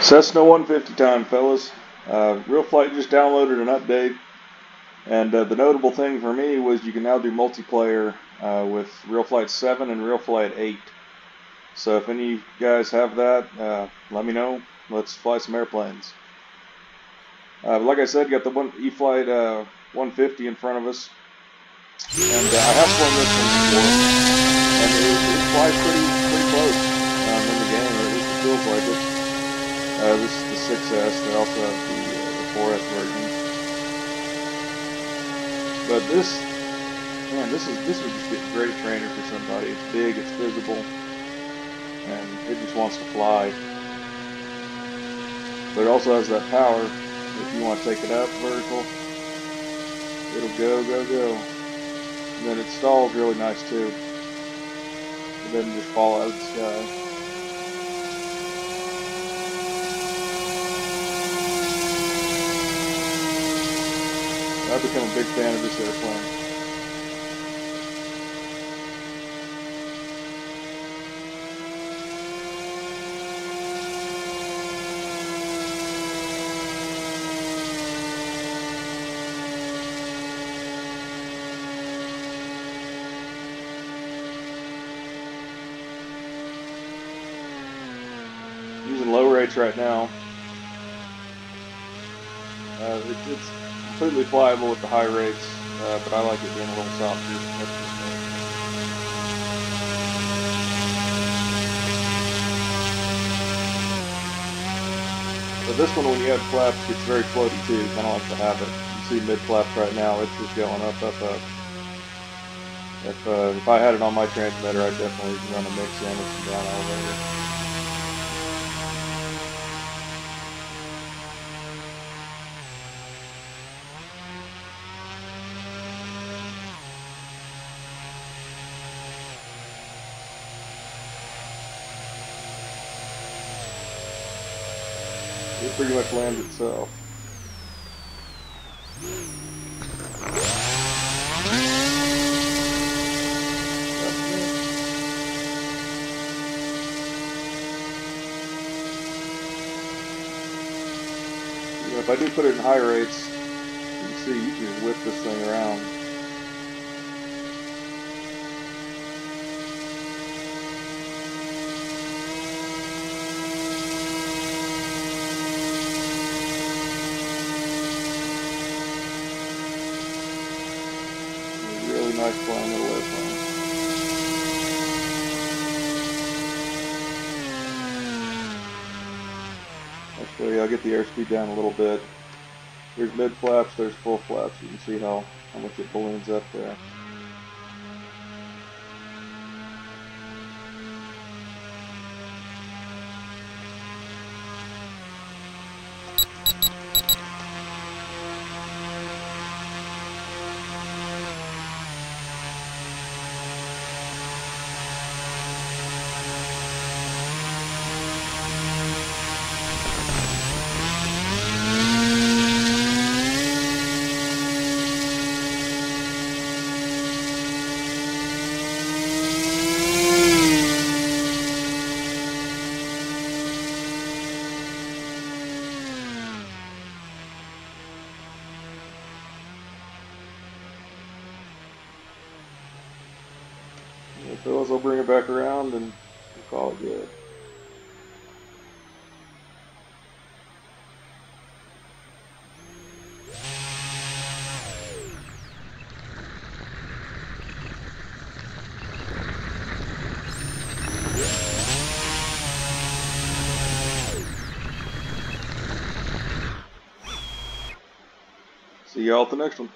Cessna 150 time, fellas. RealFlight just downloaded an update, and the notable thing for me was you can now do multiplayer with RealFlight 7 and RealFlight 8. So if any of you guys have that, let me know. Let's fly some airplanes. Like I said, got the E-Flite 150 in front of us, and I have flown this one before, and it flies pretty close in the game, or at least it feels like it. This is the 6S. They also have the 4S version. But this would just be a great trainer for somebody. It's big, it's visible, and it just wants to fly. But it also has that power. If you want to take it up vertical, it'll go. And then it stalls really nice too. It doesn't just fall out of the sky. I've become a big fan of this airplane. Using low rates right now. It's completely flyable with the high rates, but I like it being a little softer. That's just me. But this one, when you add flaps, gets very floaty too, kind of like the Habit. You see mid flaps right now, it's just going up. If I had it on my transmitter, I'd definitely run a mix in with some down elevator. It pretty much lands itself. You know, if I do put it in high rates, you can see you can just whip this thing around. Really nice flying little airplane. I'll show you. I'll get the airspeed down a little bit. There's mid flaps, there's full flaps. You can see how much it balloons up there. Fellas, I'll bring it back around and we'll call it good. See y'all at the next one.